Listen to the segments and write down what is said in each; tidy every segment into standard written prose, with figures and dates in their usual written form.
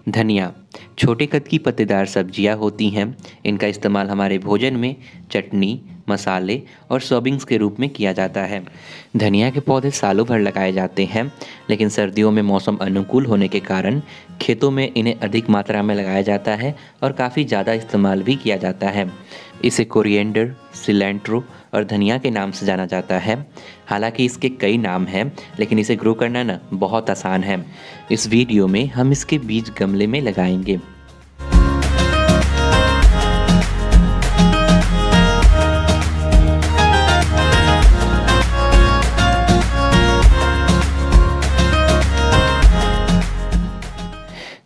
धनिया छोटे कद की पत्तेदार सब्जियां होती हैं। इनका इस्तेमाल हमारे भोजन में चटनी, मसाले और सर्विंग्स के रूप में किया जाता है। धनिया के पौधे सालों भर लगाए जाते हैं, लेकिन सर्दियों में मौसम अनुकूल होने के कारण खेतों में इन्हें अधिक मात्रा में लगाया जाता है और काफ़ी ज़्यादा इस्तेमाल भी किया जाता है। इसे कोरिएंडर, सिलेंट्रो और धनिया के नाम से जाना जाता है। हालांकि इसके कई नाम हैं, लेकिन इसे ग्रो करना ना बहुत आसान है। इस वीडियो में हम इसके बीज गमले में लगाएंगे।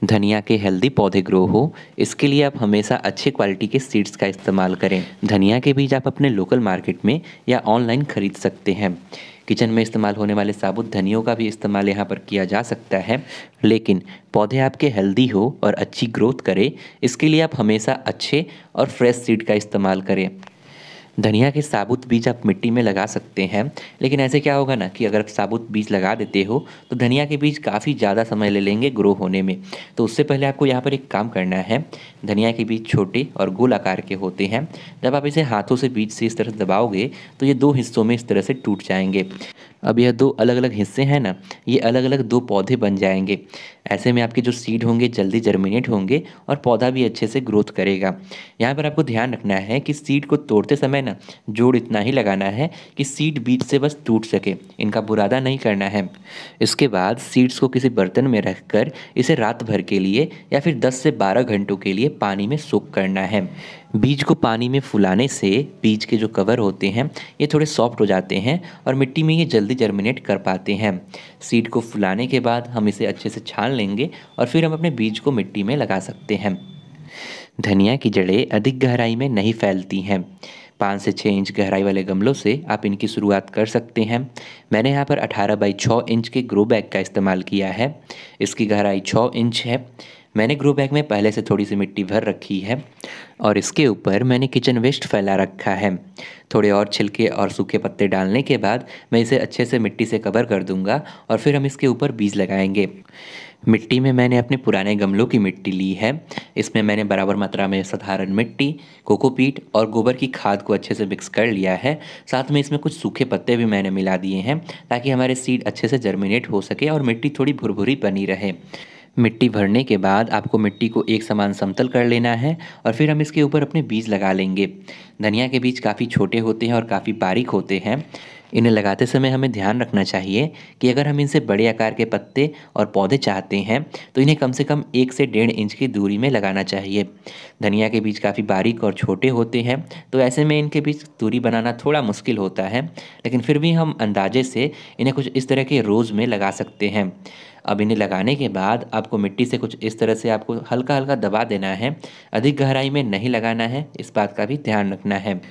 धनिया के हेल्दी पौधे ग्रो हो, इसके लिए आप हमेशा अच्छे क्वालिटी के सीड्स का इस्तेमाल करें। धनिया के बीज आप अपने लोकल मार्केट में या ऑनलाइन खरीद सकते हैं। किचन में इस्तेमाल होने वाले साबुत धनियों का भी इस्तेमाल यहाँ पर किया जा सकता है, लेकिन पौधे आपके हेल्दी हो और अच्छी ग्रोथ करे, इसके लिए आप हमेशा अच्छे और फ्रेश सीड का इस्तेमाल करें। धनिया के साबुत बीज आप मिट्टी में लगा सकते हैं, लेकिन ऐसे क्या होगा ना कि अगर आप साबुत बीज लगा देते हो तो धनिया के बीज काफ़ी ज़्यादा समय ले लेंगे ग्रो होने में। तो उससे पहले आपको यहाँ पर एक काम करना है। धनिया के बीज छोटे और गोल आकार के होते हैं। जब आप इसे हाथों से बीज से इस तरह दबाओगे तो ये दो हिस्सों में इस तरह से टूट जाएंगे। अब यह दो अलग अलग हिस्से हैं ना, ये अलग अलग दो पौधे बन जाएंगे। ऐसे में आपके जो सीड होंगे जल्दी जर्मिनेट होंगे और पौधा भी अच्छे से ग्रोथ करेगा। यहाँ पर आपको ध्यान रखना है कि सीड को तोड़ते समय ना जोड़ इतना ही लगाना है कि सीड बीज से बस टूट सके, इनका बुरादा नहीं करना है। इसके बाद सीड्स को किसी बर्तन में रखकर इसे रात भर के लिए या फिर 10 से 12 घंटों के लिए पानी में सोक करना है। बीज को पानी में फुलाने से बीज के जो कवर होते हैं ये थोड़े सॉफ्ट हो जाते हैं और मिट्टी में ये जल्दी जर्मिनेट कर पाते हैं। सीड को फुलाने के बाद हम इसे अच्छे से छान लेंगे और फिर हम अपने बीज को मिट्टी में लगा सकते हैं। धनिया की जड़ें अधिक गहराई में नहीं फैलती हैं। 5 से 6 इंच गहराई वाले गमलों से आप इनकी शुरुआत कर सकते हैं। मैंने यहाँ पर 18 बाई 6 इंच के ग्रो बैग का इस्तेमाल किया है। इसकी गहराई 6 इंच है। मैंने ग्रो बैग में पहले से थोड़ी सी मिट्टी भर रखी है और इसके ऊपर मैंने किचन वेस्ट फैला रखा है। थोड़े और छिलके और सूखे पत्ते डालने के बाद मैं इसे अच्छे से मिट्टी से कवर कर दूंगा और फिर हम इसके ऊपर बीज लगाएंगे। मिट्टी में मैंने अपने पुराने गमलों की मिट्टी ली है। इसमें मैंने बराबर मात्रा में साधारण मिट्टी, कोकोपीट और गोबर की खाद को अच्छे से मिक्स कर लिया है। साथ में इसमें कुछ सूखे पत्ते भी मैंने मिला दिए हैं ताकि हमारे सीड अच्छे से जर्मिनेट हो सके और मिट्टी थोड़ी भुरभुरी बनी रहे। मिट्टी भरने के बाद आपको मिट्टी को एक समान समतल कर लेना है और फिर हम इसके ऊपर अपने बीज लगा लेंगे। धनिया के बीज काफ़ी छोटे होते हैं और काफ़ी बारीक होते हैं। इन्हें लगाते समय हमें ध्यान रखना चाहिए कि अगर हम इनसे बड़े आकार के पत्ते और पौधे चाहते हैं तो इन्हें कम से कम 1 से 1.5 इंच की दूरी में लगाना चाहिए। धनिया के बीज काफ़ी बारीक और छोटे होते हैं, तो ऐसे में इनके बीच दूरी बनाना थोड़ा मुश्किल होता है, लेकिन फिर भी हम अंदाजे से इन्हें कुछ इस तरह के रोज़ में लगा सकते हैं। अब इन्हें लगाने के बाद आपको मिट्टी से कुछ इस तरह से आपको हल्का हल्का दबा देना है। अधिक गहराई में नहीं लगाना है, इस बात का भी ध्यान रखना है।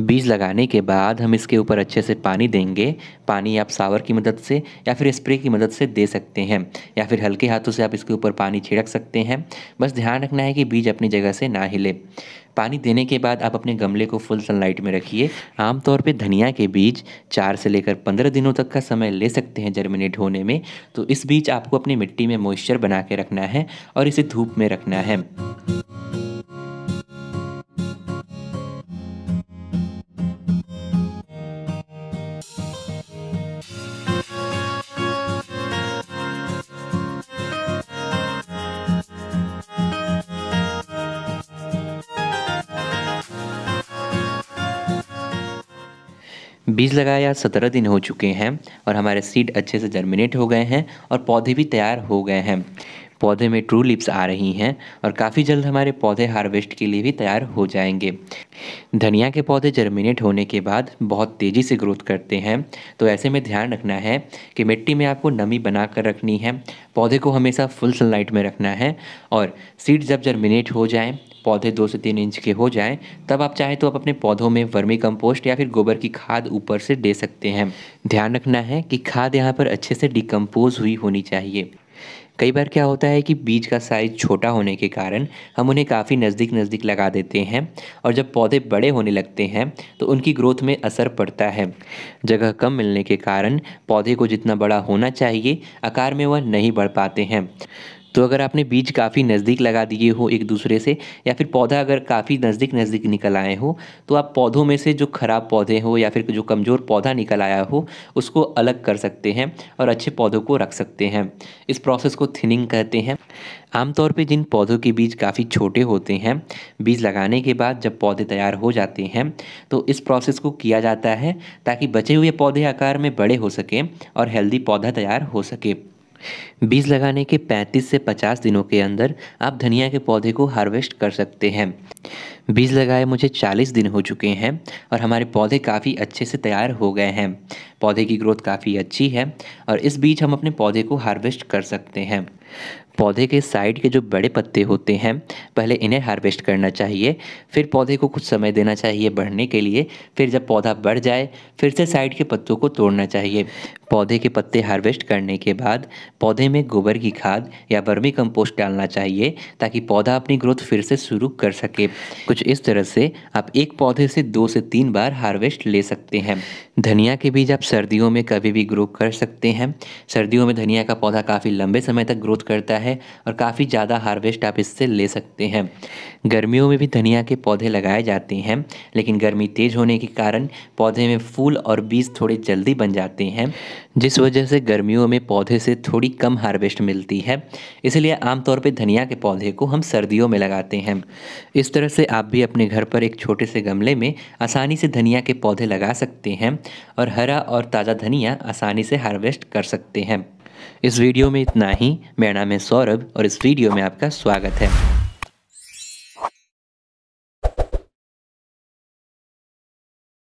बीज लगाने के बाद हम इसके ऊपर अच्छे से पानी देंगे। पानी आप शावर की मदद से या फिर स्प्रे की मदद से दे सकते हैं या फिर हल्के हाथों से आप इसके ऊपर पानी छिड़क सकते हैं। बस ध्यान रखना है कि बीज अपनी जगह से ना हिले। पानी देने के बाद आप अपने गमले को फुल सनलाइट में रखिए। आमतौर पे धनिया के बीज 4 से लेकर 15 दिनों तक का समय ले सकते हैं जर्मिनेट होने में, तो इस बीच आपको अपनी मिट्टी में मॉइस्चर बना के रखना है और इसे धूप में रखना है। बीज लगाए आज 17 दिन हो चुके हैं और हमारे सीड अच्छे से जर्मिनेट हो गए हैं और पौधे भी तैयार हो गए हैं। पौधे में ट्रू लिप्स आ रही हैं और काफ़ी जल्द हमारे पौधे हार्वेस्ट के लिए भी तैयार हो जाएंगे। धनिया के पौधे जर्मिनेट होने के बाद बहुत तेज़ी से ग्रोथ करते हैं, तो ऐसे में ध्यान रखना है कि मिट्टी में आपको नमी बना कर रखनी है। पौधे को हमेशा फुल सनलाइट में रखना है और सीड जब जर्मिनेट हो जाएँ, पौधे 2 से 3 इंच के हो जाएं, तब आप चाहें तो आप अपने पौधों में वर्मी कंपोस्ट या फिर गोबर की खाद ऊपर से दे सकते हैं। ध्यान रखना है कि खाद यहाँ पर अच्छे से डिकम्पोज हुई होनी चाहिए। कई बार क्या होता है कि बीज का साइज़ छोटा होने के कारण हम उन्हें काफ़ी नज़दीक नज़दीक लगा देते हैं और जब पौधे बड़े होने लगते हैं तो उनकी ग्रोथ में असर पड़ता है। जगह कम मिलने के कारण पौधे को जितना बड़ा होना चाहिए आकार में वह नहीं बढ़ पाते हैं। तो अगर आपने बीज काफ़ी नज़दीक लगा दिए हो एक दूसरे से, या फिर पौधा अगर काफ़ी नज़दीक नज़दीक निकल आए हो, तो आप पौधों में से जो ख़राब पौधे हो या फिर जो कमज़ोर पौधा निकल आया हो उसको अलग कर सकते हैं और अच्छे पौधों को रख सकते हैं। इस प्रोसेस को थिनिंग कहते हैं। आमतौर पे जिन पौधों के बीज काफ़ी छोटे होते हैं, बीज लगाने के बाद जब पौधे तैयार हो जाते हैं तो इस प्रोसेस को किया जाता है ताकि बचे हुए पौधे आकार में बड़े हो सकें और हेल्दी पौधा तैयार हो सके। बीज लगाने के 35 से 50 दिनों के अंदर आप धनिया के पौधे को हार्वेस्ट कर सकते हैं। बीज लगाए मुझे 40 दिन हो चुके हैं और हमारे पौधे काफ़ी अच्छे से तैयार हो गए हैं। पौधे की ग्रोथ काफ़ी अच्छी है और इस बीच हम अपने पौधे को हार्वेस्ट कर सकते हैं। पौधे के साइड के जो बड़े पत्ते होते हैं, पहले इन्हें हार्वेस्ट करना चाहिए। फिर पौधे को कुछ समय देना चाहिए बढ़ने के लिए। फिर जब पौधा बढ़ जाए फिर से साइड के पत्तों को तोड़ना चाहिए। पौधे के पत्ते हार्वेस्ट करने के बाद पौधे में गोबर की खाद या वर्मी कंपोस्ट डालना चाहिए ताकि पौधा अपनी ग्रोथ फिर से शुरू कर सके। कुछ इस तरह से आप एक पौधे से 2 से 3 बार हार्वेस्ट ले सकते हैं। धनिया के बीज आप सर्दियों में कभी भी ग्रो कर सकते हैं। सर्दियों में धनिया का पौधा काफ़ी लंबे समय तक ग्रोथ करता है और काफ़ी ज़्यादा हार्वेस्ट आप इससे ले सकते हैं। गर्मियों में भी धनिया के पौधे लगाए जाते हैं, लेकिन गर्मी तेज़ होने के कारण पौधे में फूल और बीज थोड़े जल्दी बन जाते हैं, जिस वजह से गर्मियों में पौधे से थोड़ी कम हार्वेस्ट मिलती है। इसलिए आमतौर पे धनिया के पौधे को हम सर्दियों में लगाते हैं। इस तरह से आप भी अपने घर पर एक छोटे से गमले में आसानी से धनिया के पौधे लगा सकते हैं और हरा और ताज़ा धनिया आसानी से हार्वेस्ट कर सकते हैं। इस वीडियो में इतना ही। मेरा नाम है सौरभ और इस वीडियो में आपका स्वागत है।